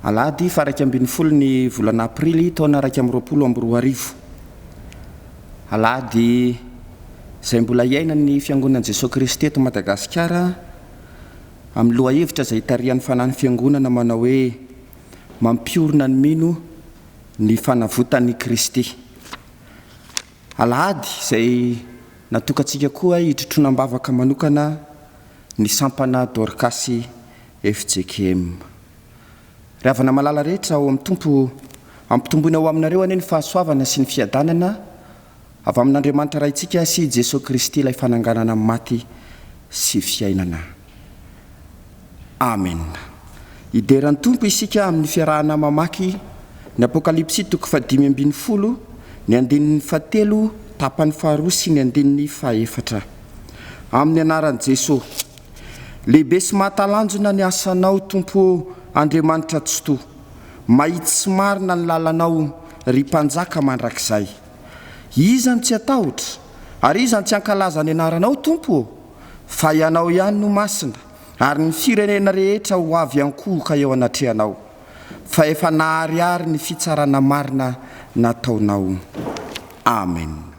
Alahady faraiky ambin'ny folo ny volana aprily taona 2024. Alahady izay mbola iaina ny fiangonan'i Jesosy Kristy eto Madagasikara amin'ny lohahevitra izay tarihan'ny fanahy fiangonana manao hoe mampiorina ny mino ny fanavotan'i Kristy. Alahady izay natokantsika koa hitrotroana-bavaka manokana ny sampana Dorcas FJKM. Ravana malala rehetra ao amin'ny tompo ampitomboina ao aminareo ane ny fahasoavana sy ny fiadanana avy amin'Andriamanitra raintsika sy Jesosy Kristy ilay fananganana maty sy fiainana. Amen. Ideran'ny tompo isika amin'ny fiarahana mamaky ny Apokalipsy 5:12, ny 9:7, tapany 2 sy ny 9:4. Amin'ny anaran'i Jesosy. Lehibe sy mahatalanjona ny asanao Tompo Andriamanitra Tsoto, mahitsy sy marina ny lalanao ry mpanjaka mandrakizay. Izany tsy atahotra ary izany tsy ankalaza ny anaranao Tompo, fa ianao ihany no masina ary ny firenena rehetra ho avy ankohoka eo anatrehanao, fa efa nahariary ny fitsarana marina nataonao. Amen.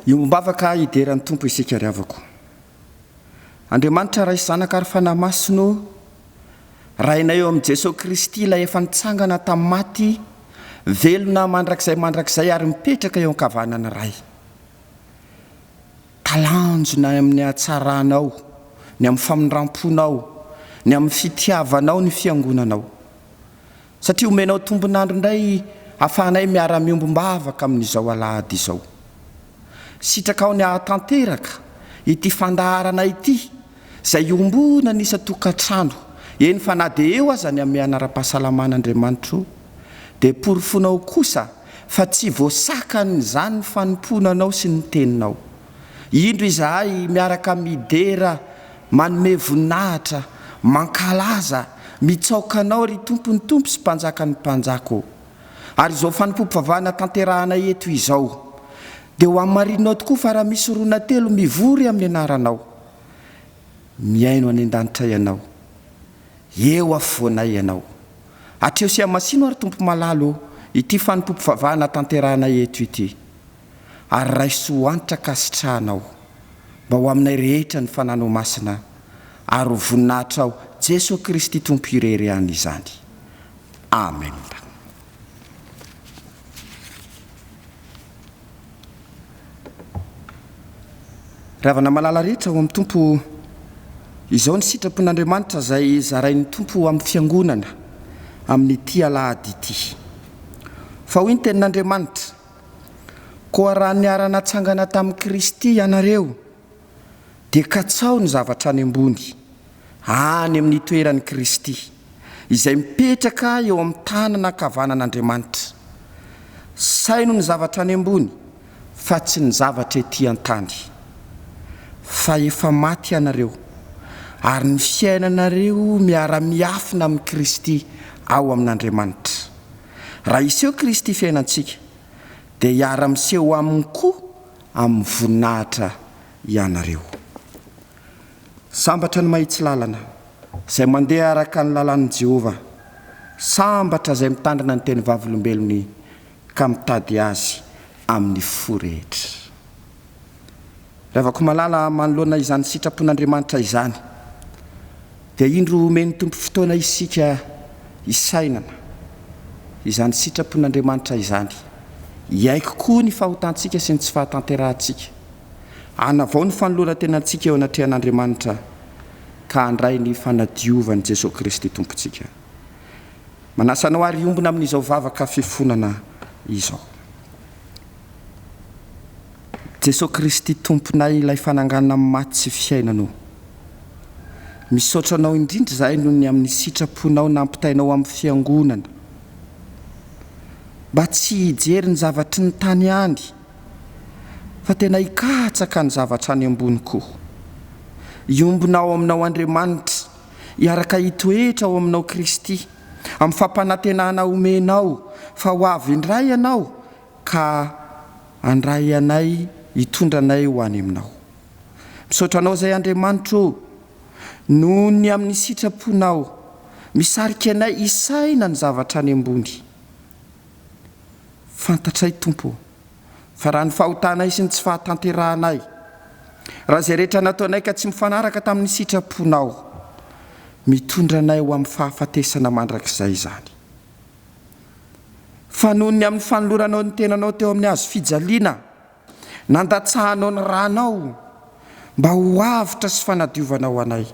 Iombavaka ideran'ny tompo isika riavako. Andriamanitra ray zanaka ary fanahy masino, raina eo amin'ny Jesosy Kristy ilay efa nitsangana tamin'ny maty, velona mandrakizay ary mipetraka eo an-kavanana ray. Talanjona amin'ny hatsaranao, ny amin'ny famindramponao, ny amin'ny fitiavanao, ny fiangonanao. Satria omenao tombonandro indray ahafahanay miara-miombom-bavaka amin'izao alahady izao. Sitraka ao ny ahatanteraka ity fandaharana ity izay ombona nisa tokantrano, eny fa na dia eo aza ny amin'ny anara-pahasalaman'Andriamanitra dia porofonao kosa fa tsy voasakany izany ny fanomponanao sy ny teninao. Indro izahay miaraka midera, manome voninahitra, mankalaza, mitsaokanao ry tompony tompo sy mpanjaka ny mpanjako. Ary izao fanompompivavahana tanterahana eto izao dia ho amin'ny marinao tokoa fa raha misy rona telo mivory amin'ny anaranao, miaino any an-danitra ianao, eo afovoanay ianao. Atreo sy amasino ary tompo malalo ity fanompopo vavahana tanterahanay eto ity, ary raiso ho antitra kasitrahanao mba ho aminay rehetra ny fanano masina, ary ho voninahitra ao Jesosy Kristy tompo irery ihany izany. Amen. Ravana malala rehetra ho amin'ny tompo, izao ny sitrapon'Andriamanitra izay zarain'ny tompo amin'ny fiangonana amin'ity alahady ity. Fa hoy ny tenin'Andriamanitra, koa raha niarana tsangana tamin'i Kristy ianareo dia katsao ny zavatra any ambony, any amin'ny toeran'i Kristy, izay mipetraka eo amin'ny tanana ankavanan'Andriamanitra. Saino ny zavatra any ambony fa tsy ny zavatra ety an-tany. Fa efa maty ianareo, ary ny fiainanareo miara-miafina amin'ny Kristy ao amin'Andriamanitra. Raha iseho Kristy fiainantsika, dia hiara-miseho aminy koa amin'ny voninahitra ianareo. Sambatra ny mahitsy lalana izay mandeha araka ny lalan'i Jehova, sambatra izay mitandrina ny teny vavolombelony ka mitady azy amin'ny fo rehetra. Ravako malala manoloana izany sitrapon'Andriamanitra izany, dia indro omeny tompo fotoana isika isainana izany sitrapon'Andriamanitra izany, hiaiko koa ny fahotantsika sy ny tsy fahatanterahantsika, anavao ny fanoloana tenantsika eo anatrehan'Andriamanitra ka handray ny fanadiovany Jesosy Kristy tompontsika. Manasanao ary ombona amin'izao vavaka fifonana izao. Jesosy Kristy tomponay, ilay fananganana amin'ny maty sy fiainanao, misaotra anao indrindra izahay noho ny amin'ny sitraponao nampitainao amin'ny fiangonana, mba tsy hijery ny zavatry ny tany any fa tena hikatsaka ny zavatra any ambony koa. Iombonao aminao Andriamanitra, hiaraka hitoetra ao aminao Kristy, amin'ny fampanantenana omenao fa ho avy indray ianao ka handray anay, hitondranay ho any aminao. Misaotra anao izay Andriamanitra noho ny amin'ny sitraponao, misarika anay isaina ny zavatra any ambony. Fantatray Tompo fa raha ny fahotanay sy ny tsy fahatanterahanay, raha izay rehetra nataonay ka tsy mifanaraka tamin'ny sitraponao, mitondranay ho amin'ny fahafatesana mandrakizay izany. Fa noho ny amin'ny fanoloranao ny tenanao teo amin'ny hazo fijaliana, nandatsahanao ny ranao mba ho avitra sy fanadiovanao anay,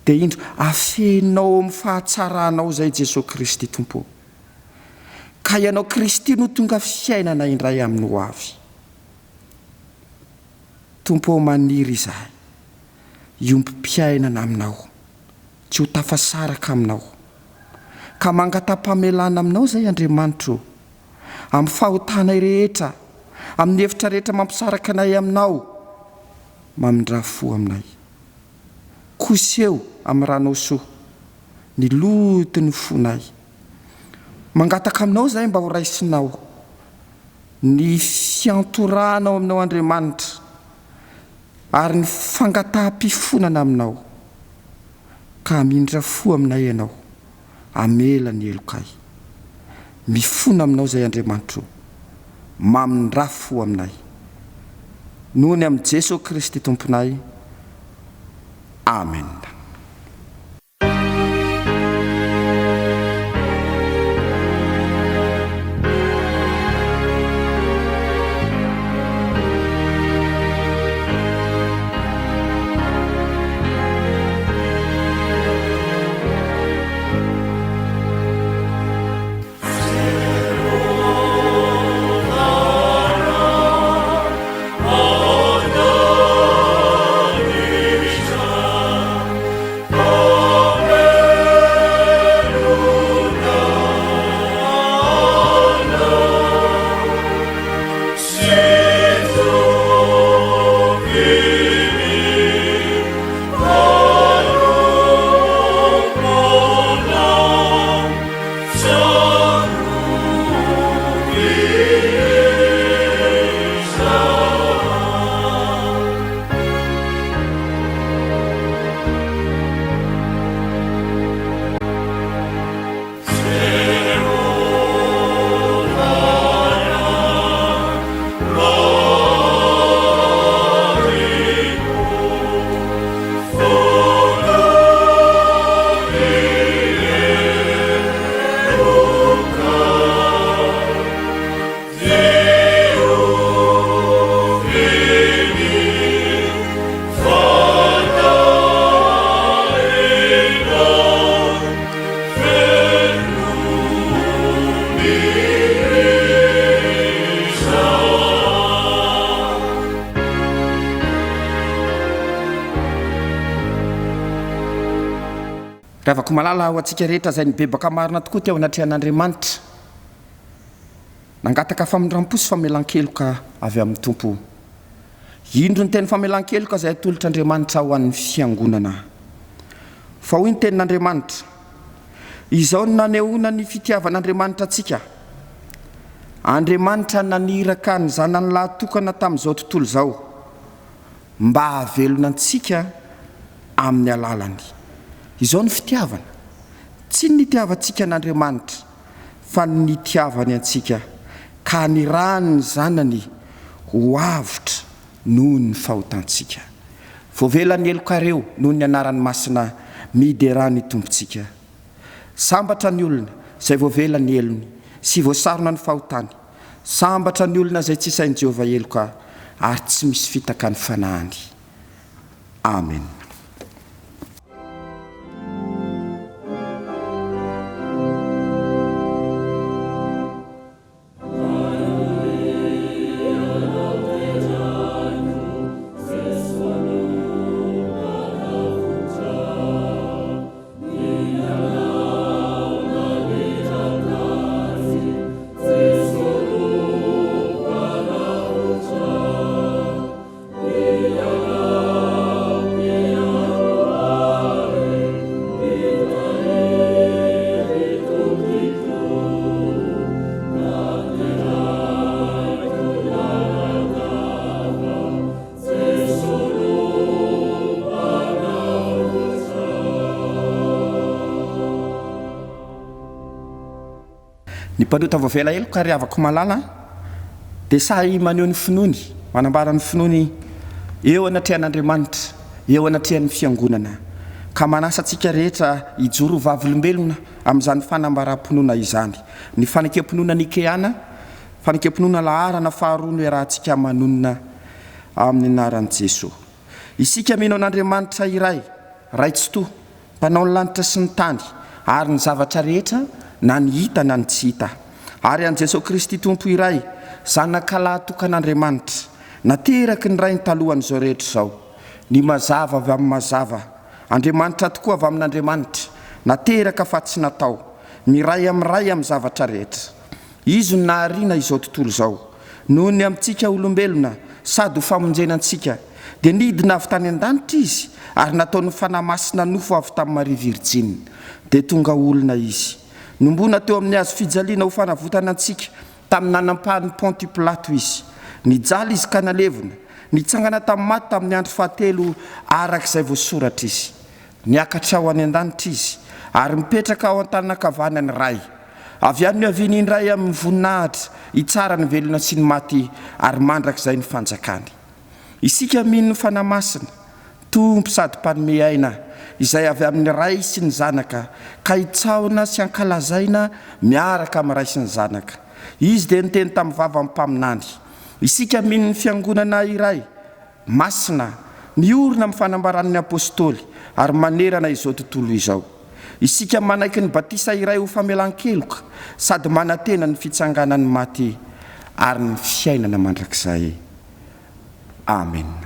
dia indro afenao amin'ny fahatsaranao izay Jesosy Kristy Tompo, ka ianao Kristy no tonga fiainana indray amin'ny ho avy. Tompo maniry izahay, iompim-piainana aminao, tsy ho tafasaraka aminao, ka mangata-pamelana aminao izay Andriamanitra, amin'ny fahotanay rehetra, amin'ny hevitra rehetra mampisaraka anay aminao, mamindra fo aminay. Koseho amin'ny ranao soa, ny loto ny fonay. Mangataka aminao izay mba ho raisinao ny fiantoranao aminao Andriamanitra, ary ny fangataham-pifonana aminao, ka mindra fo aminay ianao, amela ny elokay. Mifona aminao izay Andriamanitra, mamindra fo aminay. Noho ny amin'ny Jesosy Kristy Tomponay. Amen. Ravako malala ho antsika rehetra zay nibebaka marina tokoa teo anatrehan'Andriamanitra. Nangataka famindram-posy famelan-keloka avy amin'ny Tompo. Indro ny teny famelan-keloka zay atolotr'Andriamanitra ho an'ny fiangonana. Fa hoy ny tenin'Andriamanitra, izao no nanehoana ny fitiavan'Andriamanitra atsika. Andriamanitra naniraka ny zanany lahatokana tamin'izao tontolo izao mba hahavelona antsika amin'ny alalany. Izao ny fitiavana, tsy ny nitiavantsika an'Andriamanitra fa ny nitiavany antsika ka nirahany ny zanany ho avotra noho ny fahotantsika. Voavelany elokareo noho ny anaran'ny masina miderany tompontsika. Sambatra ny olona izay voavelany elony sy voasarona ny fahotany. Sambatra ny olona izay tsy isain'i Jehovah eloka ary tsy misy fitaka ny fanahany. Amen. Ny mpanota voavela eloka ary avako malala dia sahy maneho ny finoany, manambara ny finoany eo anatrehan'Andriamanitra, eo anatrehan'ny fiangonana, ka manasa antsika rehetra hijoro vavolombelona amin'izany fanambaram-pinoana izany. Ny fanekem-pinoana Nikeana, fanekem-pinoana laharana faharoa no iarahantsika manonona amin'ny anaran'i Jesosy. Isika mino an'Andriamanitra iray, raitsotoa, mpanao ny lanitra sy ny tany, ary ny zavatra rehetra na ny hita na ny tsy hita. Ary an' Jesosy Kristy Tompo iray, zanaka lahatokan'Andriamanitra, nateraky ny rainy talohan'izao rehetra izao, ny mazava avy amin'ny mazava, Andriamanitra tokoa avy amin'Andriamanitra, nateraka fa tsy natao, miray amin'ny zavatra rehetra. Izy no nahariana izao tontolo izao, noho ny amintsika olombelona sady ho famonjenantsika, dia nidina avy tany an-danitra izy, ary nataony fanahy masina nofo avy tamin'ny Maria Virjiny, dia tonga olona izy. Nombona teo amin'ny hazo fijaliana ho fanavotana antsika tamin'ny nanampahan'ny Ponty Pilato izy. Nijaly izy ka nalevona, nitsangana tamin'ny maty tamin'ny andro fahatelo arak'izay voasoratra izy. Niakatra ao any an-danitra izy, ary mipetraka ao an-tananakavanany ray. Avy any aviany indray amin'ny voninahitra hitsara ny velona sy ny maty ary mandrak'izay ny fanjakany. Isika mino ny fanahy masina, Tompo sady mpanome aina, izay avy amin'ny ray sy ny zanaka, ka hitsaona sy ankalazaina miaraka amin'ny ray sy ny zanaka. Izy dia niteny tamin'ny vava amin'ny mpaminany. Isika mino ny fiangonana iray, masina, miorina amin'ny fanambaran'ny apôstôly ary manerana izao tontolo izao. Isika manaiky ny batisa iray ho famelan-keloka sady manantena ny fitsanganan'ny maty ary ny fiainana mandrakizay. Amen.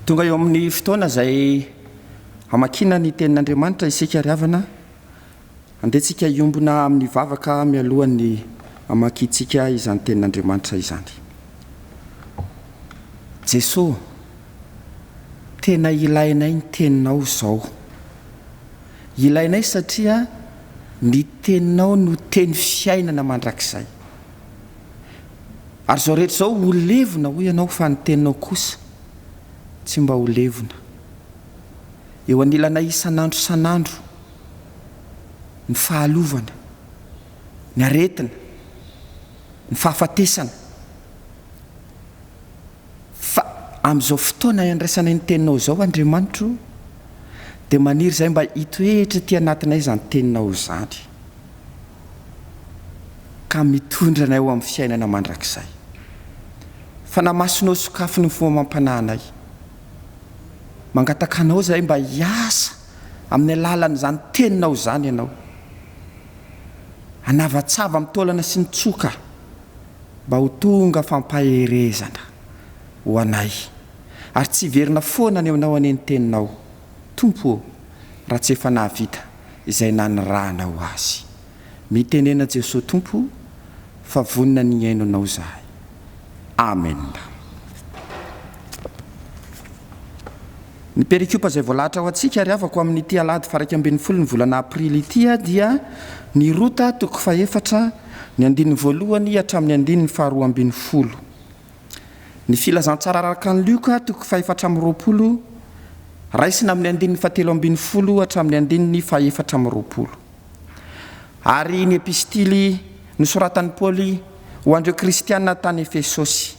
tonga eo amin'ny fotoana zay hamakina ny tenin'Andriamanitra isika riavana andehantsika iombona amin'ny vavaka mialohan'ny hamakitsika izany tenin'Andriamanitra izany. Jesosy, tena ilainay ny teninao zao. Ilainay satria ny teninao no teny fiainana mandrakizay. Ary zao rehetra zao ho levona ho ianao fa ny teninao kosa tsy mba ho levona. Eo anilanay isan'andro san'andro ny fahalovana, ny aretina, ny fahafatesana. Fa amin'izao fotoana iandraisanay ny teninao zao Andriamanitro, dia maniry zay mba hitoetra ty anatinay izany teninao izany, ka mitondra anay ao amin'ny fiainana mandrakizay. Fa namasonao sokafony ny fomba mampananay. Mangatakanao zay mba hiasa amin'ny alalan'izany teninao zany ianao. Hanavatsava amin'ny taolana sy ny tsoka mba ho tonga fampaherezana ho anay. Ary tsy verina foana ny aminao ane ny teninao. Tompo, raha tsy efa nahavita izay nanirahanao azy. Mitenena Jesosy Tompo, fa vonina ny ainonao zahay. Amen. Ny perikopa zay voalahatra ho antsika riavako amin'ny ity alahady faraika ambin'ny folo ny volana aprily ity dia ny rota toko faefatra ny andininy voalohany hatramin'ny andininy faharoa ambin'ny folo. Ny filazantsara araka ny Luka toko faefatra amin'ny roapolo raisina amin'ny andininy fahatelo ambin'ny folo hatramin'ny andininy faefatra amin'ny roapolo. Ary ny epistily nosoratan'i Paoly ho andreo kristianina tany Efesosy,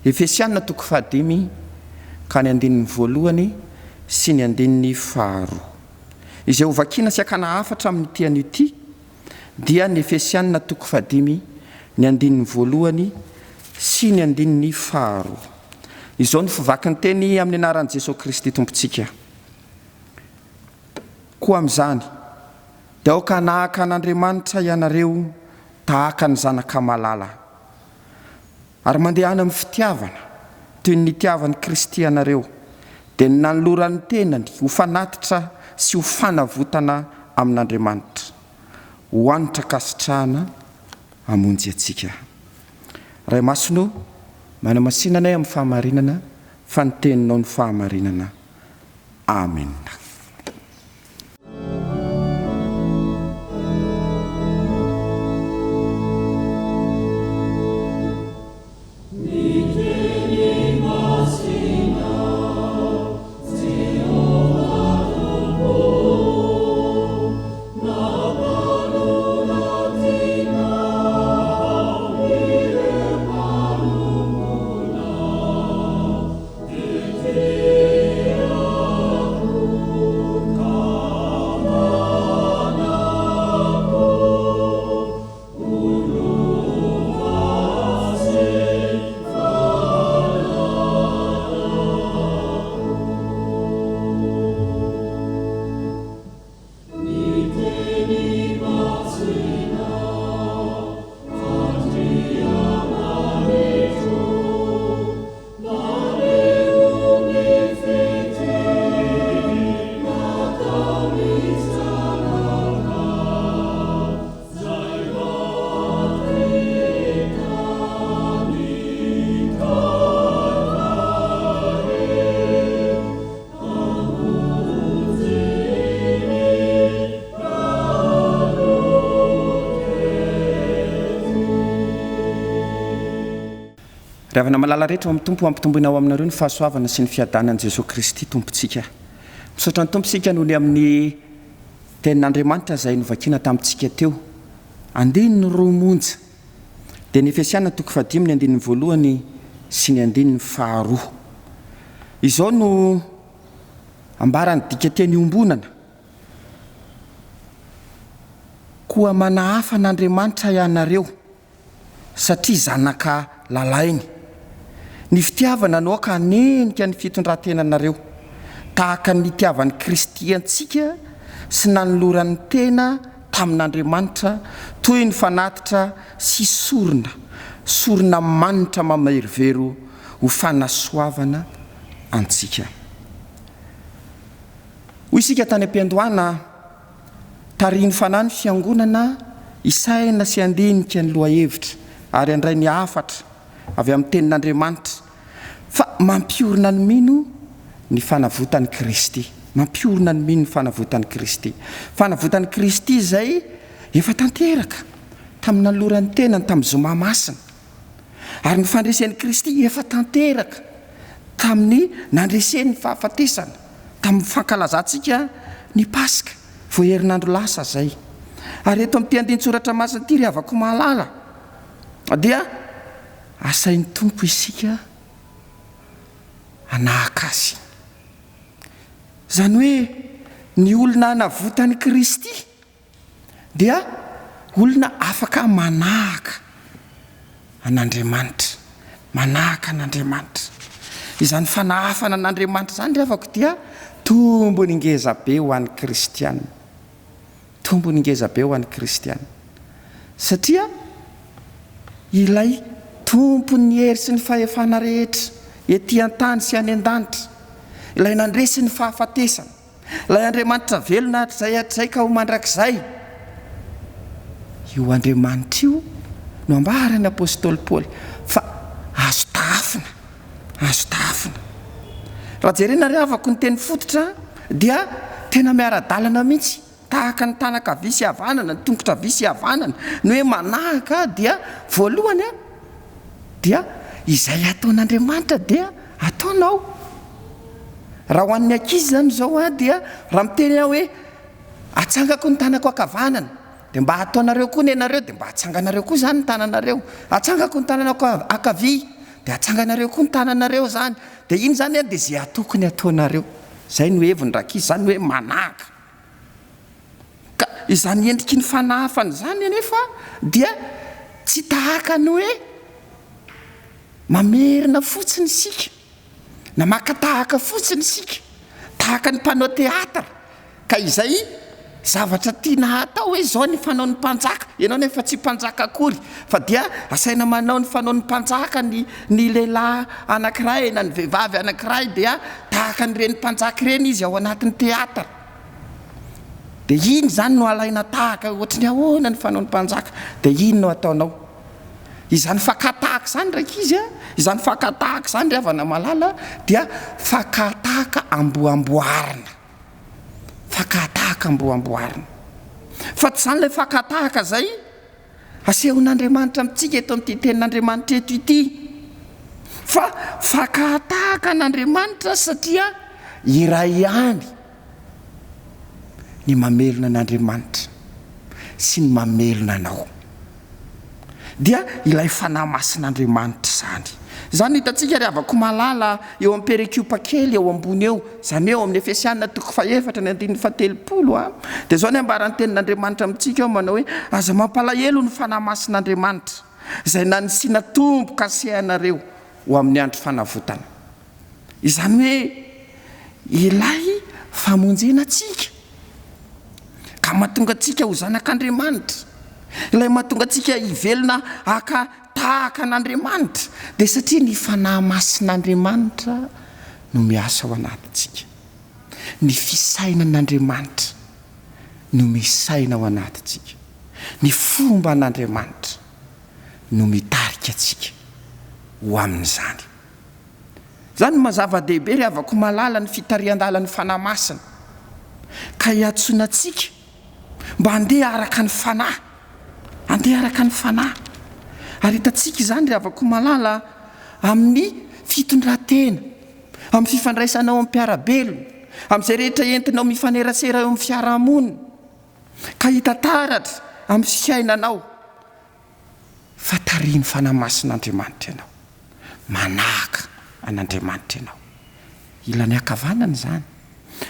Efesianina toko fahadimy ka ny andininy voalohany sy ny andininy faharoa. Izay ho vakina sy akana afatra amin'ny tian'io ity dia ny Efesianina toko fahadimy ny andininy voalohany sy ny andininy faharoa. Izao ny fivaky ny teny amin'ny anaran'i Jesosy Kristy Tompontsika. Koa amin'izany dia aoka hanahaka an'Andriamanitra ianareo tahaka ny zanaka malala, ary mandehana amin'ny fitiavana toy ny nitiavan'i Kristy ianareo, dia ny nanoloran'ny tenany ho fanatitra sy ho fanavotana amin'Andriamanitra, ho anitra kasitrahana hamonjy atsika. Ray masonao, manamasinanay amin'ny fahamarinana, fa ny teninao ny fahamarinana. Amen. Ravana malala rehetra amin'ny tompo ampitomboinao aminareo ny fahasoavana sy ny fiadanan'i Jesosy Kristy tompontsika. Misaotra ny tompontsika noho ny amin'ny tenin'Andriamanitra izay novakina tamintsika teo. Andininy roa monja. Dia ny Efesianina toko fahadimy ny andininy voalohany sy ny andininy faharoa. Izao no ambarany dika teny ombonana. Koa manahafa an'Andriamanitra ianareo satria zanaka lalainy. Ny fitiavana no ka hanenika ny fitondrantenanareo tahaka ny itiavan'ny Kristy antsika sy nanoloran'ny tena tamin'Andriamanitra toy ny fanatitra sy sorona manitra mamaherovero ho fanasoavana antsika. Hoy isika tany am-piandohana, tariny fanahy ny fiangonana isaina sy andinika ny lohahevitra ary andray ny afatra avy amin'ny tenin'Andriamanitra fa mampiorina ny mino ny fanavotan'ny Kristy. Mampiorina ny mino ny fanavotan'ny Kristy. Fanavotan'ny Kristy izay efa tanteraka tamin'ny nanoloran'ny tenany tamin'ny zoma masina. Ary ny fandresen'ny Kristy efa tanteraka tamin'ny nandresen'ny fahafatesana, tamin'ny fankalazantsika ny Paska, vao herinandro lasa zay. Ary eto amin'ny andin-tsoratra masina ity avako mahalala dia asain'ny Tompo isika anahaka azy. Zany hoe ny olona navotany Kristy dia olona afaka manahaka an'Andriamanitra, manahaka an'Andriamanitra. Izany fanahafana an'Andriamanitra zany ry havako dia tombony ngeza be ho an'ny Kristianina. Tombony ngeza be ho an'ny Kristianina. Satria ilay tompony hery sy ny fahefana rehetra ety an-tany sy any an-danitra, ilay nandresy ny fahafatesana, ilay Andriamanitra velona hatrizay ka ho mandrakizay. Io Andriamanitra io no ambarany apôstôly Paoly fa azo tafina. Raha jerena ry havako ny teny fototra dia tena miara-dalana mihitsy, tahaka ny tanaka avy sy havanana, ny tongotra avy sy havanana. Ny hoe manahaka dia voalohany dia izay ataon'Andriamanitra dia ataonao. Raha ho an'ny ankizy zany zao dia raha miteny hoe atsangako ny tanako ankavanana dia mba ataonareo koa ny ianareo dia mba atsanganareo koa zany ny tananareo. Atsangako ny tananako ankavia dia atsanganareo koa ny tananareo zany. Dia iny zany dia zay ataoko ny ataonareo. Zay no heviny rakizy, zany hoe manahaka. Ka izany endriky ny fanahafana zany anefa dia tsy tahaka ny hoe mamerina fotsiny isika, na makatahaka fotsiny isika, tahaka ny mpanao teatra ka izay zavatra tiana atao hoe zao ny fanao ny mpanjaka, ianao nefa tsy mpanjaka akory, fa dia asaina manao ny fanao ny mpanjaka ny lehilahy anankiray na ny vehivavy anankiray, dia tahaka nyreny mpanjaka ireny izy ao anatin'ny teatra. Dia iny zany no alaina tahaka ohatry ny ahoana ny fanao ny mpanjaka, dia iny no ataonao. Izany fakatahaka zany rakizy izany fakatahaka zany ry havana malala dia fakatahaka amboamboarina. Fakatahaka amboamboarina. Fa tsy zany ilay fakatahaka zay asehon'Andriamanitra amintsika eto amin'ity tenin'Andriamanitra eto ity, fa fakatahaka an'Andriamanitra satria iray ihany ny mamelona an'Andriamanitra sy ny mamelona anao. Dia ilay fanahy masin'Andriamanitra zany. Zany hitantsika ry havako malala eo amin'ny perikiopa kely eo ambony eo, zany eo amin'ny Efesianina 4:7-7. Dia zao ny ambaran'ny tenin'Andriamanitra amintsika ao manao hoe aza mampalahelo ny fanahy masin'Andriamanitra izay nanisiana tomboka asehanareo ho amin'ny andro fanavotana. Izany hoe ilay famonjena antsika ka mahatonga antsika ho zanak'Andriamanitra, ilay mahatonga antsika hivelona aka tahaka an'Andriamanitra, dia satria ny fanahy masin'Andriamanitra no miasa ao anatintsika. Ny fisainan'Andriamanitra no misaina ao anatintsika. Ny fomba an'Andriamanitra no mitarika antsika ho amin'izany. Zany mazava-dehibe ry havako malala ny fitarian-dalan'ny fanahy masina, ka hiatsoana antsika mba handeha araka ny fanahy, handeha araka ny fanahy. Ary hitantsika izany ry havako malala amin'ny fitondran-tena, amin'ny fifandraisanao amin'ny mpiarabelona, amin'izay rehetra entinao mifanerasera eo amin'ny fiarahamonina, ka hitantaratra amin'ny fiainanao fa tariany fanahy masin'Andriamanitra ianao, manahaka an'Andriamanitra ianao. Ilany ankavanana zany.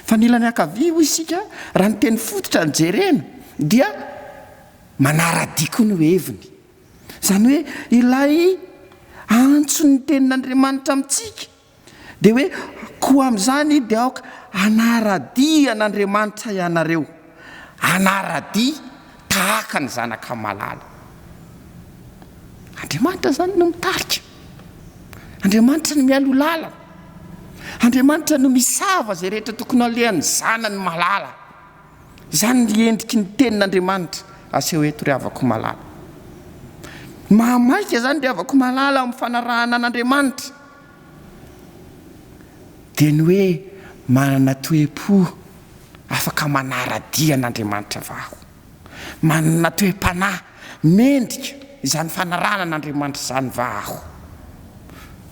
Fa ny ilany ankavia hoy isika raha ny teny fototra ny jerena dia manara-diko ny heviny. Zany hoe ilay antson'ny tenin'Andriamanitra amintsika dia hoe koa amin'izany dia aoka anaradia an'Andriamanitra ianareo, anaradia tahaka ny zanaka malala. Andriamanitra zany no mitarika, Andriamanitra no mialo lalana, Andriamanitra no misava zay rehetra tokony alehan'ny zanany malala. Zany ny endriky ny tenin'Andriamanitra aseho eto ry havako malala. Mahamaika zany ry havako malala amin'ny fanarahana an'Andriamanitra dia ny hoe manana toe-po afaka manaradia an'Andriamanitra vaho, manana toe-panahy mendrika izany fanarahana an'Andriamanitra zany vaho.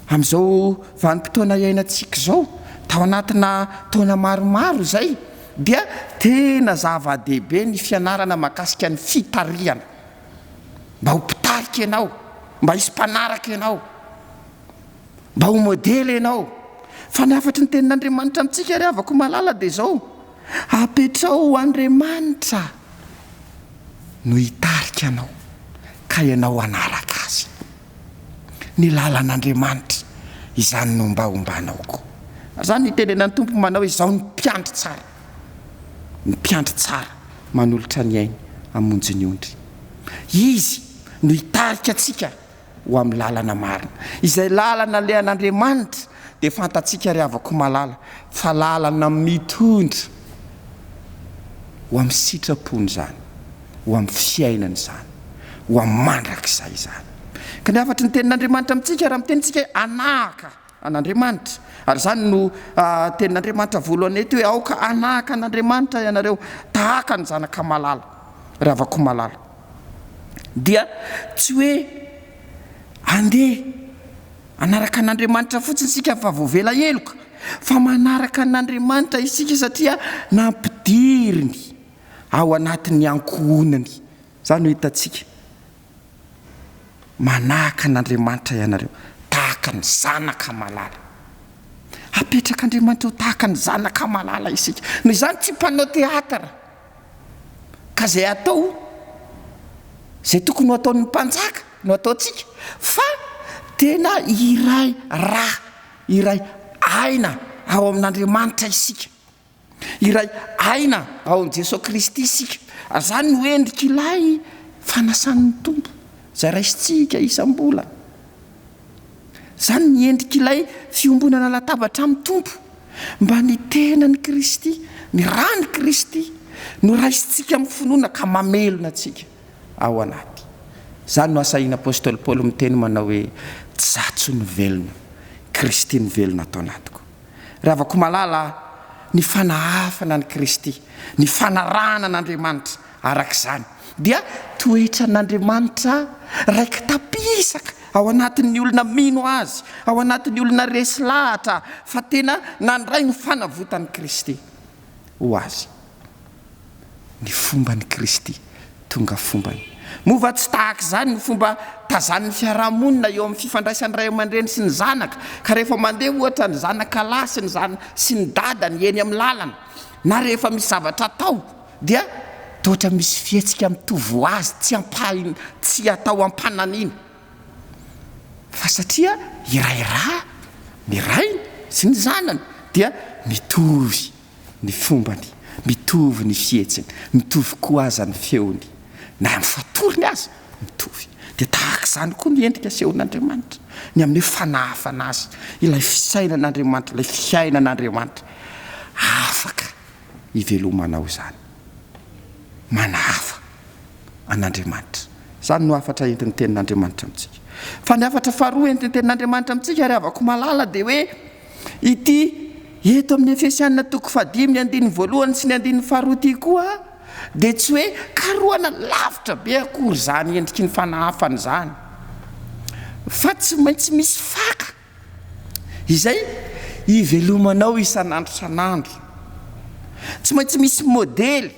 Amin'izao vanim-potoana iainantsika zao, tao anatina taona maromaro zay, dia tena zava-dehibe ny fianarana mahakasika ny fitariana, mba ho mpitarika ianao, mba hisy mpanaraka ianao, mba ho modely ianao. Fa ny afatry ny tenin'Andriamanitra amintsika ry havako malala dia zao: apetrao Andriamanitra no hitarika anao ka ianao anaraka azy. Ny lalan'Andriamanitra izany no mba hombanao koa. Zany nitenenan'ny Tompo manao hoe izao ny mpiandry tsara, ny mpiandry tsara manolotra ny ainy hamonjy ny ondry. Izy no hitarika atsika ho amin'ny lalana marina, izay lalana alehan'Andriamanitra dia fantatsika ry havako malala fa lalana mitondra ho amin'ny sitrapony zany, ho amin'ny fiainany zany, ho amin'ny mandrakizay zany. Ka ny afatry ny tenin'Andriamanitra amintsika raha mitenitsika hoe anahaka an'Andriamanitra, ary zany no tenin'Andriamanitra voalohany eto hoe aoka anahaka an'Andriamanitra ianareo tahaka ny zanaka malala, ry havako malala. Dia tsy hoe andeha anaraka an'Andriamanitra fotsiny isika fa voavela eloka, fa manaraka an'Andriamanitra isika satria nampidiriny ao anatin'ny ankohonany. Zany no hitantsika manahaka an'Andriamanitra ianareo tahaka ny zanaka malala. Apetraka Andriamanitra ho tahaka ny zanaka malala isika. Noho izany tsy mpanao teatra ka zay atao zay tokony ho ataon'ny mpanjaka no ataontsika, fa tena iray raha, iray aina ao amin'Andriamanitra isika, iray aina ao amin'i Jesosy Kristy isika. Ary zany no endrika ilay fanasan'ny Tompo zay raisitsika isam-bola. Zany ny endrika ilay fiombonana latabatra amin'ny Tompo, mba ny tenan'ny Kristy, ny rany Kristy no raisitsika amin'ny finoana ka mamelona atsika ao anaty. Zany no asaina apôstôly Paoly miteny manao hoe tsy zatso ny velona, Kristy ny velona atao anatiko. Ry havako malala, ny fanahafana ny Kristy, ny fanarahana an'Andriamanitra arak'izany dia toetra n'Andriamanitra raika tapisaka ao anatin'ny olona mino azy, ao anatin'ny olona resy lahatra, fa tena nandray ny fanavotan'ny Kristy ho azy. Ny fomban'ny Kristy tonga fombany. Mova tsy tahaka izany ny fomba tazan'ny fiarahamonina eo amin'ny fifandraisan'ny ray aman-dreny sy ny zanaka, ka rehefa mandeha ohatra ny zanaka lahy sy ny dadany eny amin'ny lalana, na rehefa misy zavatra atao dia tohatra misy fihetsika mitovy ho azy, tsy atao ampananiny, fa satria iray raha ny rainy sy ny zanany dia mitovy ny fombany, mitovy ny fihetsiny, mitovy koa aza ny feony, na amin'ny fatoriny azy mitovy. Dia tahaka izany koa ny endrika asehon'Andriamanitra, ny amin'ny fanahafana azy, ilay fisainan'Andriamanitra, ilay fiainan'Andriamanitra afaka hivelomanao zany, manahafa an'Andriamanitra. Zany no afatra entin'ny tenin'Andriamanitra amintsika. Fa ny afatra faharoa entin'ny tenin'Andriamanitra amintsika ry havako malala dia hoe ity eto amin'ny Efesianina 5:1 sy 5 ty koa dia tsy hoe karohana lavitra be akory zany endriky ny fanahafany zany, fa tsy maintsy misy faka izay hivelomanao isan'andro san'andro, tsy maintsy misy modely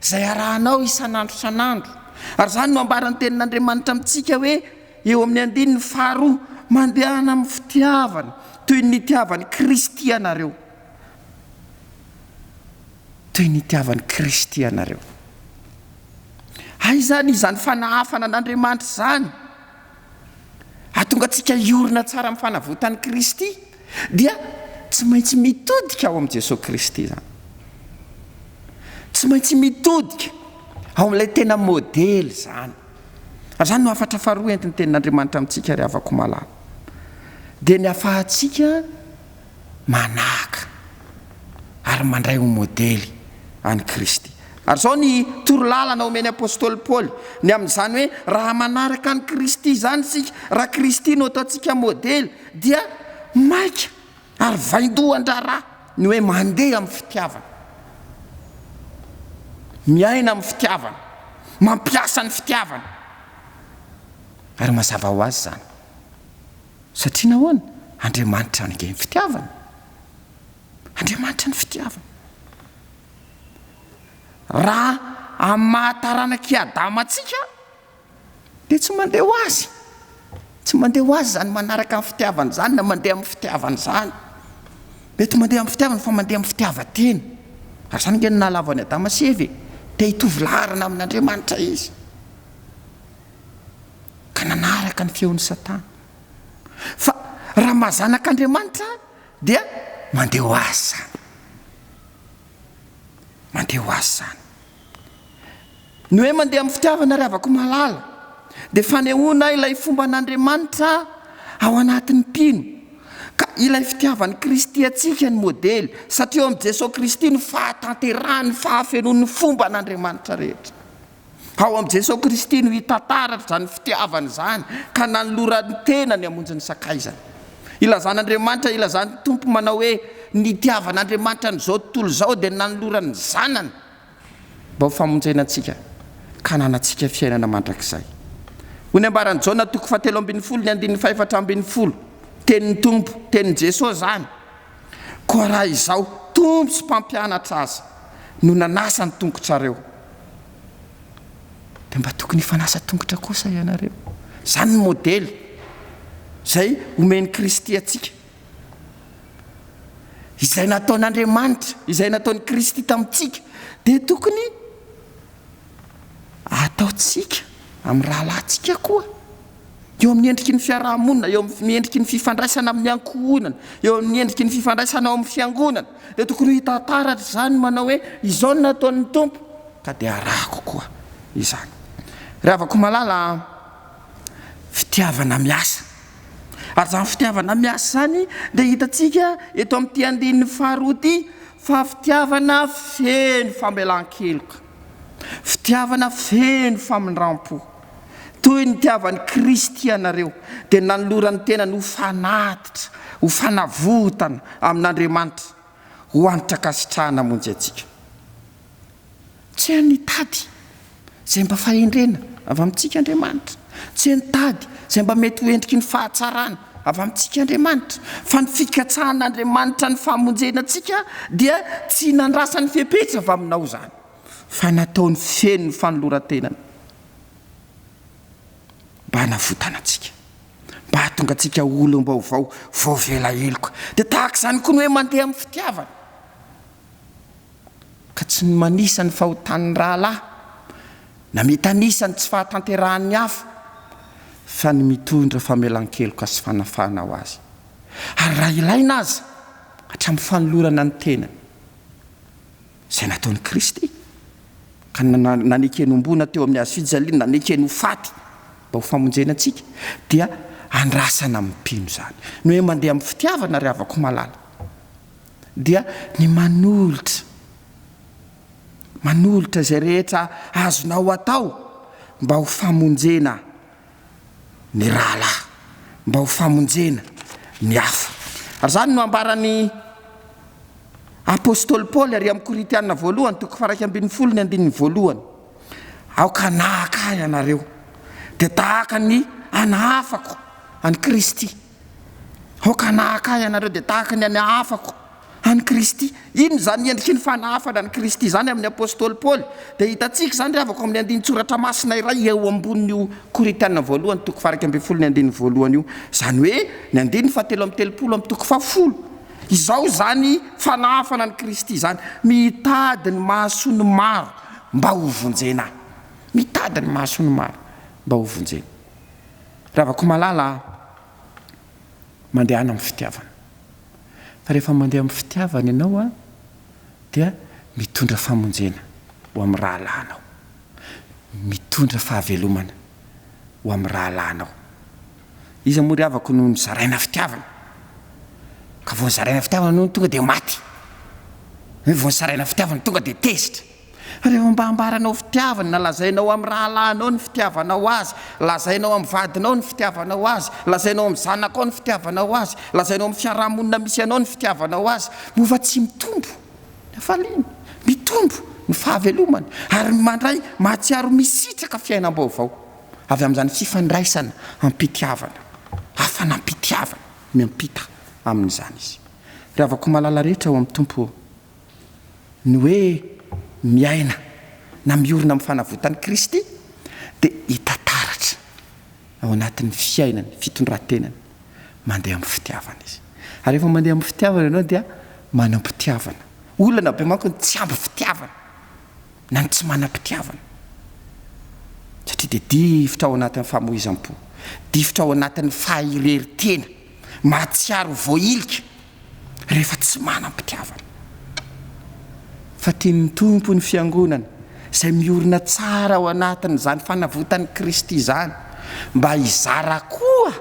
zay arahanao isan'andro san'andro. Ary zany no ambaran'ny tenin'Andriamanitra amintsika hoe eo amin'ny 5 mandehana amin'ny fitiavana toy ny itiavan'ny Kristy ianareo, toy ny itiavan'ny Kristy ianareo. Ay zany izany fanahafana an'Andriamanitra zany ahatonga antsika iorina tsara amin'ny fanavotan'ny Kristy dia tsy maintsy mitodika ao amin'i Jesosy Kristy zany. Tsy maintsy mitodika ao amin'ilay tena modely zany. Ary zany no afatra faharoa entiny tenin'Andriamanitra amintsika ry havako malala. Dia ny ahafahantsika manaka ary mandray ho modely any Kristy. Ary zao ny torolalana omeny apôstôly Paoly ny amin'izany hoe raha manaraka any Kristy zany sika, raha Kristy no ataontsika modely, dia maika ary vaindohan-draharaha ny hoe mandeha amin'ny fitiavana, miaina amin'ny fitiavana, mampiasa ny fitiavana ary mazava ho azy zany. Satria nahoana? Andriamanitra ny fitiavana. Andriamanitra ny fitiavana. Raha amin'ny mahataranaky Adama atsika dia tsy mandeha ho azy. Tsy mandeha ho azy zany manaraka amin'ny fitiavana zany na mandeha amin'ny fitiavana zany. Mety mandeha amin'ny fitiavana fa mandeha amin'ny fitiavan-tena. Ary zany nge nalava any Adama sy Eva, te hitovy laharana amin'Andriamanitra izy. Ka nanaraka ny feon'ny Satana. Fa raha mahazanak'Andriamanitra dia mandeha ho azy zany. Mandeha ho azy zany. Ny hoe mandeha amin'ny fitiavana ry havako malala dia fanehoana ilay fomba an'Andriamanitra ao anatin'ny mpino. Ka ilay fitiavan'ny Kristy atsika ny modely, satria eo amin'i Jesosy Kristy no fahatanterahany, fahafenoan'ny fomba an'Andriamanitra rehetra. Ao amin'i Jesosy Kristy no hitantaratra zany fitiavana zany, ka nanolorany tena ny hamonjy ny sakaizany. Ilazan'Andriamanitra, ilazan'ny Tompo manao hoe ny itiavan'Andriamanitra n'izao tontolo izao dia nanolorany zanany mba ho famonjena antsika, ka nanantsika fiainana mandrakizay. Hoy ambaran'i Jaona 7:4-4, tenin'ny Tompo, tenin'ny Jesosy zany. Koa raha izao tompo sy mpampianatra azy no nanasa ny tongotrareo, dia mba tokony hifanasa tongotra kosa ianareo. Zany ny modely izay omeny Kristy atsika, izay nataon'Andriamanitra, izay nataon'ny Kristy tamintsika, dia tokony ataontsika amin'ny rahalahintsika koa, eo amin'ny endriky ny fiarahamonina, eo amin'ny endriky ny fifandraisana amin'ny ankohonana, eo amin'ny endriky ny fifandraisana ao amin'ny fiangonana. Dia tokony hitantaratra zany manao hoe izao no nataon'ny Tompo, ka dia arahako koa izany. Ry havako malala, fitiavana miasa. Ary zany fitiavana miasa zany dia hitantsika eto amin'ity andinin'ny faharoa ity fa fitiavana feno famelan-keloka, fitiavana feno famindram-po, toy ny tiavan'ny Kristy ianareo, dia nanolorany tena no fanatitra, ho fanavotana amin'Andriamanitra, ho anitra kasitrahana monjy atsika. Tsy any tady izay mba fahendrena avy amintsika Andriamanitra, tsy any tady izay mba mety ho endriky ny fahatsarana avy amintsika Andriamanitra, fa ny fikatsahan'Andriamanitra ny famonjena atsika dia tsy nandrasa ny fiapetra avy aminao zany, fa nataony feno ny fanoloran-tenany mba hanavotana atsika, mba hahatonga atsika olom-baovao vao velaheloka. Dia tahaka izany koa ny hoe mandeha amin'ny fitiavana, ka tsy manisa ny fahotan'ny rahalahy na mety anisany tsy fahatanterahan'ny hafa, fa ny mitondra famelan-keloka sy fanafahana ho azy. Ary raha ilaina aza hatramin'ny fanolorana ny tenany izay nataon'ny Kristy, ka nanekeny ombona teo amin'ny hazo fijaliana, nanekeny ho faty mba ho famonjena antsika, dia andrasana amin'ny mpino zany. Ny hoe mandeha amin'ny fitiavana ry havako malala dia ny manolotra izay rehetra azonao atao mba ho famonjena ny rahalahy, mba ho famonjena ny hafa. Ary zany no ambarany apôstôly Paoly ary amin'ny Koritianina 1:1-2, aoka nahaka ianareo dia tahaka ny anahafako any Kristy. Aoka nahaka ianareo dia tahaka ny anahafako any Kristy. Ino zany endriky ny fanahafana any Kristy zany amin'ny apôstôly Paoly? Dia hitantsika zany rehavako amin'ny andin-tsoratra masina iray eo ambonin'io Koritianina 1:1-2 io, zany hoe ny 7:30-10 izao zany fanahafana any Kristy zany, mitady ny mahasony maro mba ho vonjena, mitady ny mahasony maro mba ho vonjena. Rehavako malala, mandehana amin'ny fitiavana, fa rehefa mandeha amin'ny fitiavana ianao a dia mitondra famonjena ho amin'ny rahalanao, mitondra fahavelomana ho amin'ny rahalanao. Izy moa ry havako no nizaraina fitiavana, ka vao nizaraina fitiavana no tonga dia maty, vao nizaraina fitiavana tonga dia tezitra. Rehefa mba ambaranao fitiavana, na lazainao amin'ny rahalanao ny fitiavanao azy, lazainao amin'ny vadinao ny fitiavanao azy, lazainao amin'ny zanakao ny fitiavanao azy, lazainao amin'ny fiarahamonina misy anao ny fitiavanao azy, mova tsy mitombo ny faliana, mitombo ny fahavelomana, ary mandray mahatsiaro misitraka fiainam-baovao avy amin'izany fifandraisana ampitiavana, afanampitiavana miampita amin'izany izy. Ravako malala rehetra ao amin'ny tompo ny hoe miaina na miorina amin'ny fanavotan'i Kristy dia hitataratra ao anatin'ny fiainany, fitondran-tenany mandeha amin'ny fitiavana izy. Ary rehefa mandeha amin'ny fitiavana ianao dia manam-pitiavana. Olana be manko ny tsy ampy fitiavana na ny tsy manam-pitiavana, satria dia difitra ao anatin'ny famoizam-po, difitra ao anatin'ny fahireritena, mahatsiaro voailika rehefa tsy manam-pitiavana. Fa tian'ny tompo ny fiangonana izay miorina tsara ao anatin'izany fanavotan'i Kristy izany, mba hizara koa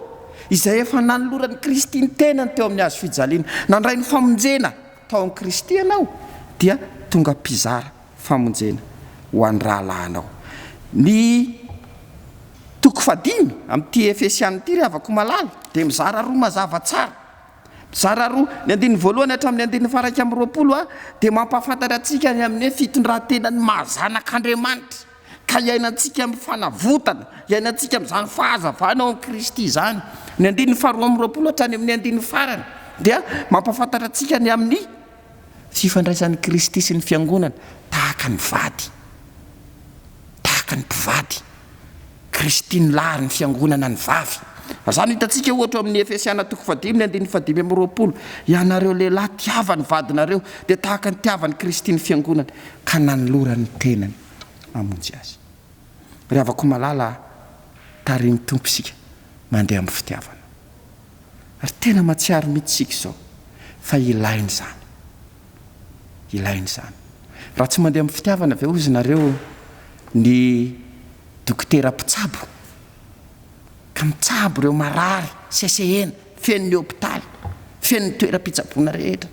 izay efa nanoloran'i Kristy ny tenany teo amin'ny hazo fijaliana, nandray ny famonjena tao amin'ny Kristy ianao, dia tonga mpizara famonjena ho an'ny rahalahinao. Ny toko 5 amin'ity Efesiana ity ry havako malala dia mizara roa mazava tsara. Mizara roa, ny 1 hatramin'ny 120 dia mampahafantatra antsika ny amin'ny fitondran-tenany mahazanak'Andriamanitra, ka iainantsika amin'ny fanavotana, iainantsika amin'izany fahazavana ao amin'ny Kristy izany. Ny 120 hatrany amin'ny 1 farany dia mampahafantatra antsika ny amin'ny fifandraisan'ny Kristy sy ny fiangonana tahaka ny vady, tahaka ny mpivady. Kristy ny lahy ny fiangonana ny vavy. Izany hitantsika ohatra amin'ny Efesiana toko 5:5-20, ianareo lehilahy tiava ny vadinareo dia tahaka ny tiavan'ny Kristy ny fiangonana, ka nanolorany tenany amonjy azy. Ry havako malala, tariny tompo isika mandeha amin'ny fitiavana. Ary tena mahatsiaro mihitsy isika izao fa ilainy izany, ilainy izany. Raha tsy mandeha amin'ny fitiavana ve ozy nareo ny dokotera mpitsabo, ka mitsabo ireo marary CCN fen'ny hôpitaly, fen'ny toeram-pitsaboana rehetra,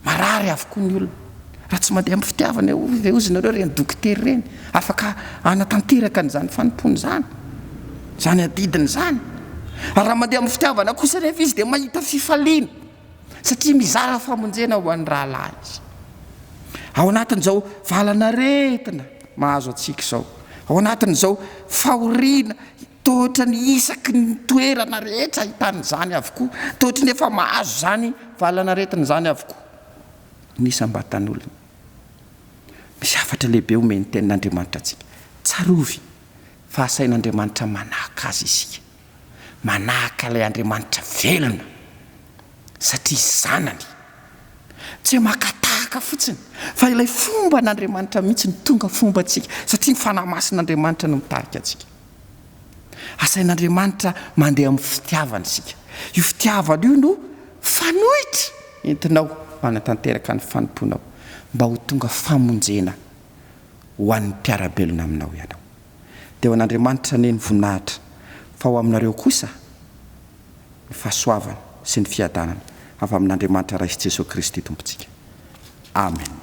marary avokoa ny olona. Raha tsy mandeha amin'ny fitiavana ve ozy nareo reny dokotera reny afaka anatanteraka n'izany fanompony izany, izany adidiny izany. Ary raha mandeha amin'ny fitiavana kosa rehefa izy dia mahita fifaliana, satria mizara famonjena ho an'ny rahalahy izy. Ao anatin'izao valana retina mahazo antsika izao, ao anatin'izao fahoriana, tohatra ny isaky ny toerana rehetra hitan'izany avokoa, tohatra ny efa mahazo izany valana retina izany avokoa. Nisy ambatan'olona, misy hafatra lehibe omeny tenin'Andriamanitra antsika. Tsarovy fa asain'Andriamanitra manahaka azy isika, manahaka ilay Andriamanitra velona, satria zanany. Tsy makatahaka fotsiny, fa ilay fomba n'Andriamanitra mihitsy ny tonga fomba antsika, satria ny fanamasin'Andriamanitra no mitarika antsika. Asain'Andriamanitra mandeha amin'ny fitiavana isika. Io fitiavana io no fanohitra entinao manatanteraka ny fanomponao, mba ho tonga famonjena ho an'ny mpiarabelona aminao ianao. Dia ho an'Andriamanitra ne ny voninahitra, fa ho aminareo kosa ny fahasoavana sy ny fiadanana avy amin'Andriamanitra Ray Jesosy Kristy tompontsika. Amen.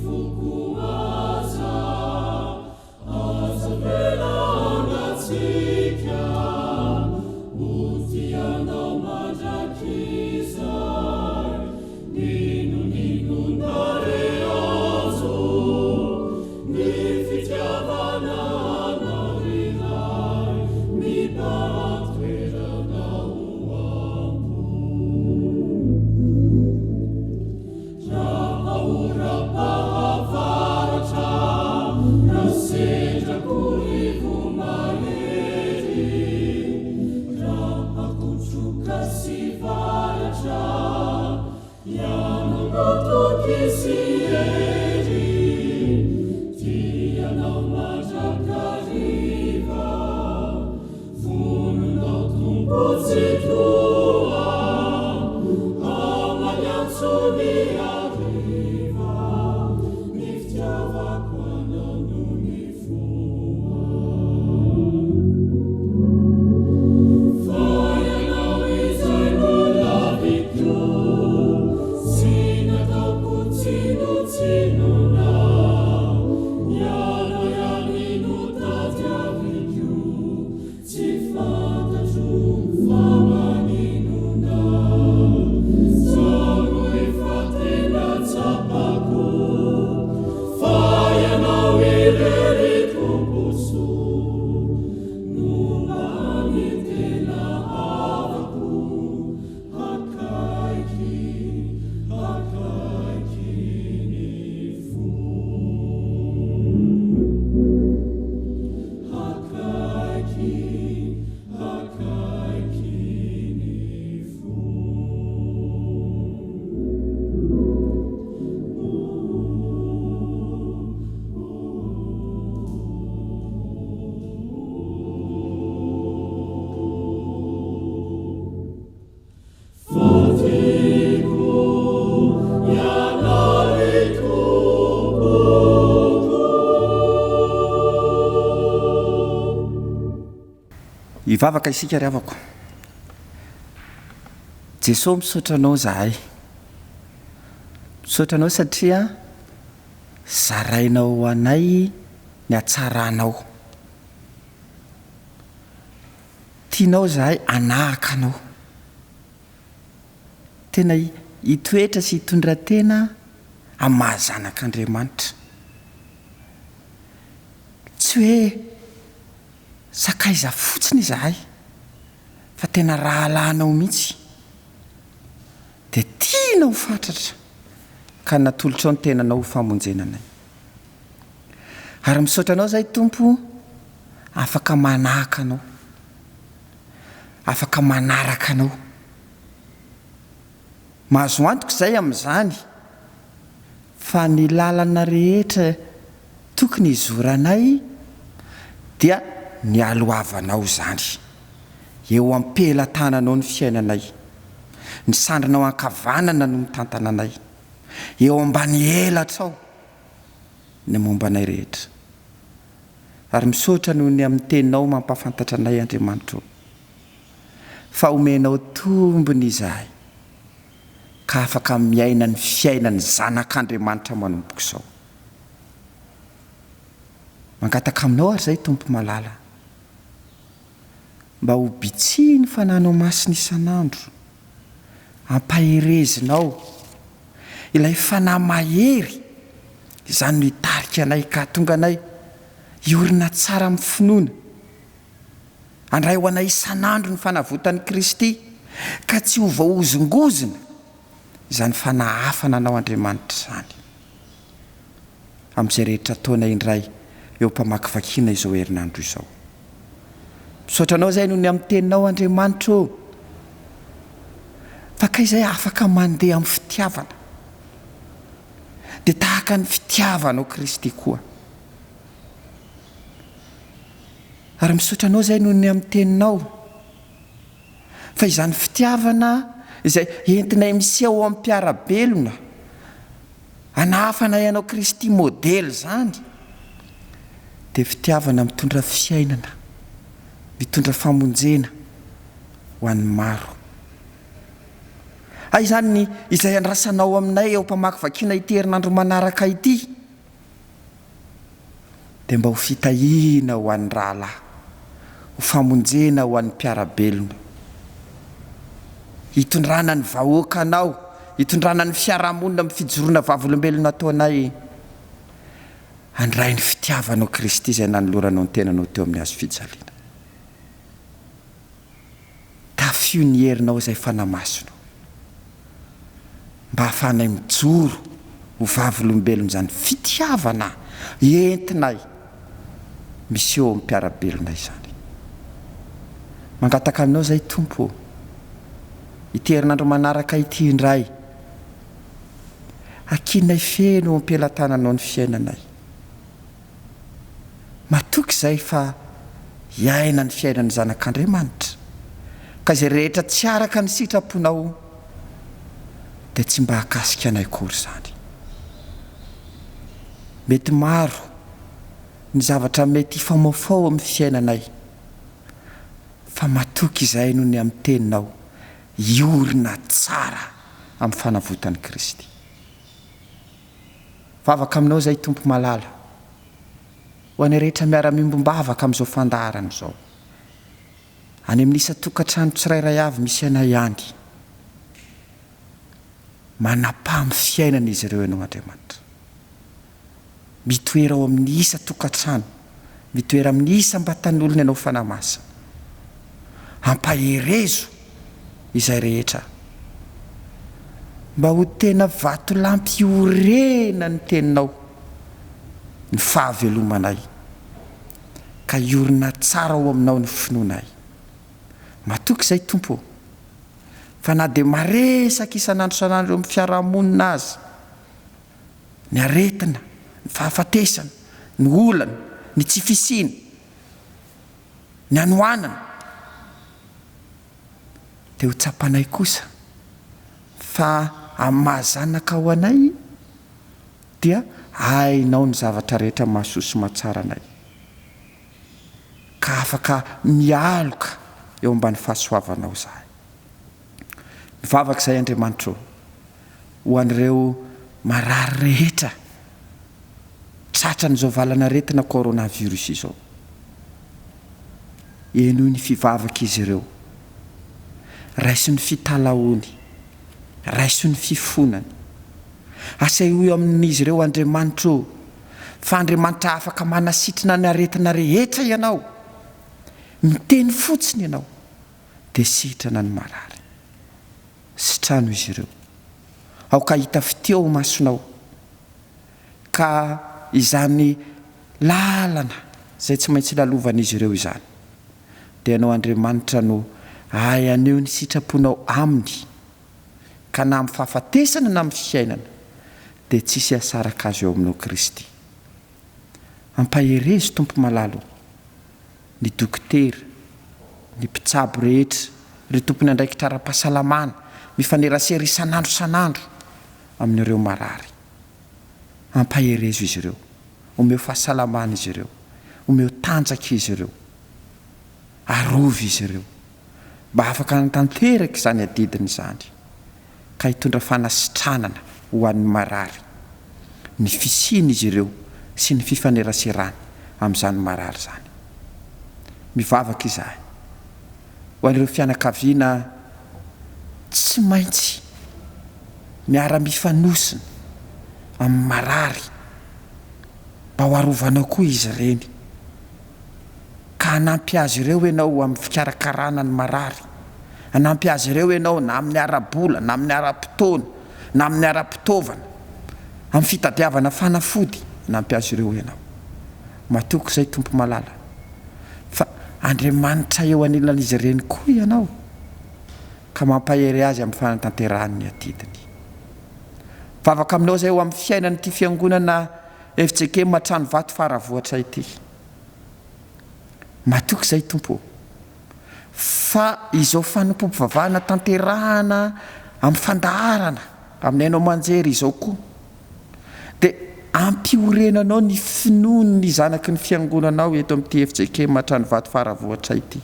Fukua Ivavaka isika ry havako. Jesosy misaotra anao zahay. Misaotra anao satria zarainao anay ny hatsaranao. Tianao zahay anahaka anao. Tena hitoetra sy hitondra tena amin'ny mahazanak'Andriamanitra. Tsy hoe sakaiza fotsiny izahay fa tena rahalanao mihitsy dia tianao fatratra ka natolotra ao ny tenanao ho famonjenanay. Ary misaotra anao zahay Tompo, afaka manahaka anao, afaka manaraka anao. Mahazo antoka izay amin'izany fa ny lalana rehetra tokony hizoranay dia ny alohavanao zany, eo am-pelantananao ny fiainanay, ny sandrinao ankavanana no mitantananay, eo ambany elatrao ny mombanay rehetra. Ary misaotra noho ny amin'ny teninao mampafantatra anay Andriamanitra, fa omenao tombony izahay ka afaka miaina ny fiainany zanak'Andriamanitra manomboka izao. Mangataka aminao ary zay Tompo malala, mba ho bitsiny fananao masina isan'andro, ampaherezinao ilay fanahy mahery, izany no hitarika anay ka tonga anay hiorina tsara amin'ny finoana, andray ho anay isan'andro ny fanavotan'i Kristy ka tsy ho vaozongozona izany fanahy hafa nanao Andriamanitra izany. Amin'izay rehetra ataonay indray eo mpamakivakiana izao herinandro izao. Misaotra anao izay noho ny amin'ny teninao Andriamanitra, fa ka izay afaka mandeha amin'ny fitiavana dia tahaka ny fitiavanao Kristy koa. Ary misaotra anao izay noho ny amin'ny teninao fa izany fitiavana izay entinay miseho amin'ny mpiarabelona, anafanay anao Kristy modely zany, dia fitiavana mitondra fiainana, mitondra famonjena ho an'ny maro. Izany ny izay andrasanao aminay eo mpamakivakiana ity herinandro manaraka ity, dia mba ho fitahiana ho an'ny rahalahy, ho famonjena ho an'ny mpiarabelona, hitondrana ny vahoaka anao, hitondrana ny fiarahamonina amin'ny fijoroana vavolombelona ataonay, handray ny fitiavanao Kristy izay nanoloranao ny tenanao teo amin'ny hazo fijaliana. Tafio ny herinao izay fanamasonao, mba hafanay mijoro ho vavolombelona izany fitiavana entinay miseho amin'ny mpiarabelona izany. Mangataka aminao izay Tompo, ity herinandro manaraka ity indray, akinay feno ampelantananao ny fiainanay. Matoky izay fa iaina ny fiainany zanak'Andriamanitra, ka izay rehetra tsy araka ny sitraponao dia tsy mba hakasika anay akory izany. Mety maro ny zavatra mety hifamoafao amin'ny fiainanay, fa matoky izay noho ny amin'ny teninao iorina tsara amin'ny fanavotan'i Kristy. Vavaka aminao izay Tompo malala, ho anay rehetra miara-mimbombavaka amin'izao fandaharana izao, any amin'ny isa-tokantrano tsirairay avy misy anay ihany, manapamy fiainana izy ireo ianao Andriamanitra. Mitoera ao amin'ny isa-tokantrano, mitoera amin'ny isam-batan'olona ianao fanamasa, ampaherezo izay rehetra, mba ho tena vato lampy orena ny teninao ny fahavelomanay, ka iorina tsara ao aminao ny finoanay. Matoky izay Tompo, fa na dia maresaka isan'andro isan'andro amin'ny fiarahamonina azy, ny aretina, ny fahafatesana, ny olana, ny tsy fisiana, ny anohanana, dia ho tsapanay kosa fa amazanaka ho anay dia hainao ny zavatra rehetra mahasoa mahatsara anay, ka afaka mialoka eo ambany fahasoavanao izahay. Mivavaka izay Andriamanitra, ho an'ireo marary rehetra tratran'izao valana retina coronavirus izao, enoy ny fivavaka izy ireo, raiso ny fitalaony, raiso ny fifonany, asehoy amin'izy ireo Andriamanitra fa Andriamanitra afaka manasitrana ny aretina rehetra ianao, miteny fotsiny ianao dia sitrana ny marary. Sitrano izy ireo, aoka hita fiteo masonao, ka izany lalana izay tsy maintsy lalovan'izy ireo izany, dia ianao Andriamanitra no aneo ny sitraponao aminy, ka na amin'ny fahafatesana na amin'ny fiainana dia tsisy hasaraka azy eo aminao Kristy. Ampaherezo Tompo malalo ny dokotera, ny mpitsabo rehetra, ry tompony andraikitra ara-pahasalamana, mifanerasera isan'andro isan'andro amin'ireo marary. Ampaherezo izy ireo, omeo fahasalamana izy ireo, omeo tanjaka izy ireo, arovy izy ireo, mba afaka tanteraka izany adidiny izany, ka hitondra fanasitranana ho an'ny marary, ny fisiany izy ireo sy ny fifaneraserana amin'izany marary izany. Mivavaka izahay ho an'ireo fianakaviana tsy maintsy miara-mifanosina amin'ny marary, mba ho arovanao koa izy ireny, ka hanampy azy ireo ianao amin'ny fikarakarana ny marary, hanampy azy ireo ianao na amin'ny ara-bola, na amin'ny ara-potoana, na amin'ny ara-pitaovana, amin'ny fitadiavana fanafody, hanampy azy ireo ianao. Matoky izay Tompo malala, fa Andriamanitra eo anilan'izy ireny koa ianao, ka mampahery azy amin'ny fanatanterahany adidiny. Vavaka aminao izay eo amin'ny fiainany ity fiangonana FJK Mahatrano Vato Faravohitra ity. Matoky izay Tompo, fa izao fanompompivavahana tanterahana amin'ny fandaharana amin'ny ainao manjery izao koa, dia ampiorenanao ny finoany ny zanaky ny fiangonanao eto amin'ity FJK Mahatrano Vato Faravohitra ity,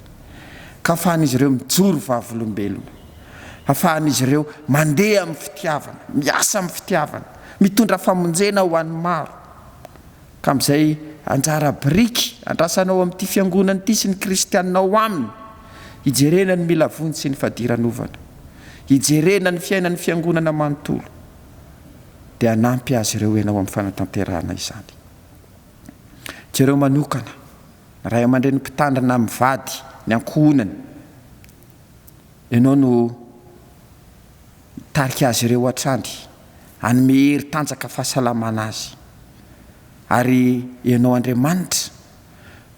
ka afahan'izy ireo mijoro vavolombelona, afahan'izy ireo mandeha amin'ny fitiavana, miasa amin'ny fitiavana, mitondra famonjena ho an'ny maro, ka amin'izay anjara biriky andrasanao amin'ity fiangonana ity sy ny kristianinao aminy, hijerena ny mila vony sy ny fadiran'ovana, hijerena ny fiainan'ny fiangonana manontolo, dia hanampy azy ireo ianao amin'ny fanatanterahana izany. Jereo manokana, ray aman-dreny mpitandrina mivady ny ankohonany, ianao no tarika azy ireo atrany, hanome hery tanjaka fahasalamana azy, ary ianao Andriamanitra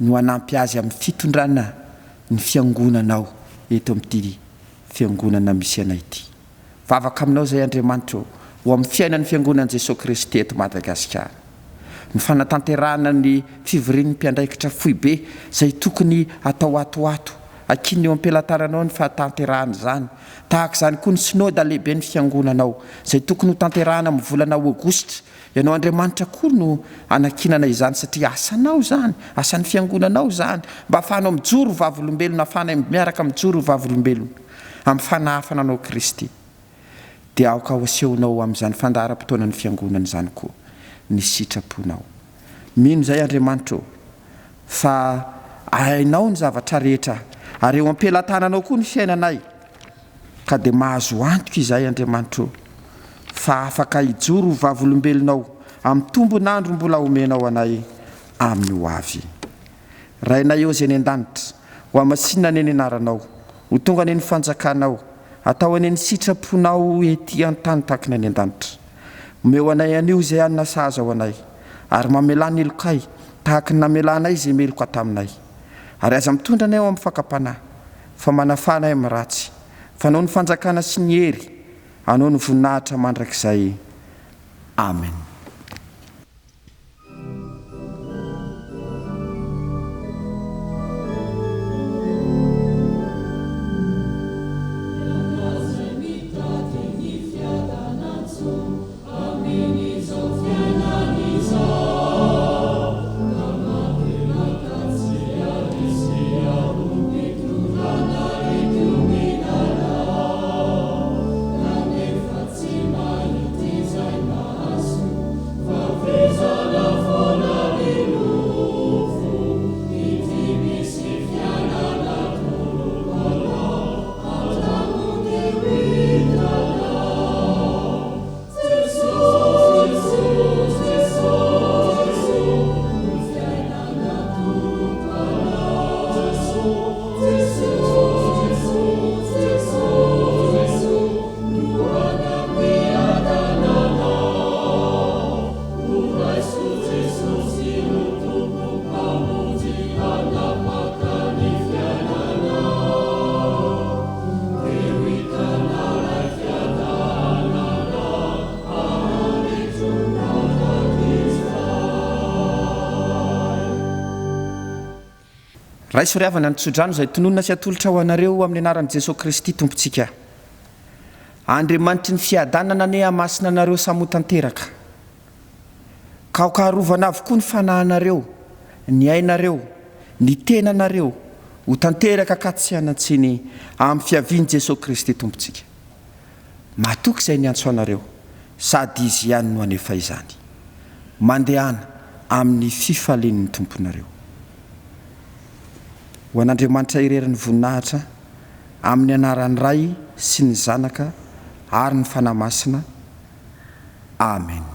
no hanampy azy amin'ny fitondrana ny fiangonanao eto amin'ity fiangonana misy anay ity. Vavaka aminao izay Andriamanitra, ho amin'ny fiainan'ny fiangonan'i Jesosy Kristy eto Madagasikara. Ny fanatanterahana ny fivorian'ny mpiandraikitra foibe izay tokony atao atoato akiny eo am-pelantaranao ny fahatanterahana izany. Tahaka izany koa ny synôda lehibe ny fiangonanao izay tokony ho tanterahana amin'ny volana Aogositra. Ianao Andriamanitra koa no anakinana izany satria asanao izany, asan'ny fiangonanao izany, mba ahafahanao mijoro vavolombelona, ahafahana miaraka mijoro vavolombelona amin'ny fanahafana anao Kristy. Dia aoka ho asehonao amin'izany fandaharam-potoanan'ny fiangonana izany koa ny sitraponao. Mino izay Andriamanitra fa hainao ny zavatra rehetra ary eo am-pelantananao koa ny fiainanay, ka dia mahazo antoka izay Andriamanitra fa afaka hijoro vavolombelonao amin'ny tombonandro mbola omenao anay amin'ny ho avy. Rainay eo izay ny an-danitra ho amasinina ny anaranao, ho tonga ny fanjakanao, atao any ny sitraponao ety an-tany takina ny an-danitra. Omeo anay anio izay anina sahaza ao anay, ary mamelana elokay tahaka ny namelanay izay meloka taminay. Ary aza mitondra anay ao amin'ny fakapanahy, fa manafanay amin'ny ratsy, fa anao ny fanjakana sy ny hery, anao ny voninahitra mandrakizay. Amen. Raha isoriavana ny tsodrano izay tononona sy atolotra ho anareo amin'ny anaran'i Jesosy Kristy Tompontsika. Andriamanitry ny fiadanana ane hamasina anareo samy ho tanteraka. Ka ho kaharovana avokoa ny fanahinareo, ny ainareo, ny tenanareo ho tanteraka ka tsy hanantsiny amin'ny fiavian'i Jesosy Kristy Tompontsika. Matoky izay ny antso anareo, sady izy ihany no anefa izany. Mandehana amin'ny fifalian'ny tomponareo. Ho an'Andriamanitra irery ny voninahitra amin'ny anaran'ny Ray sy ny Zanaka ary ny fanahy masina. Amen.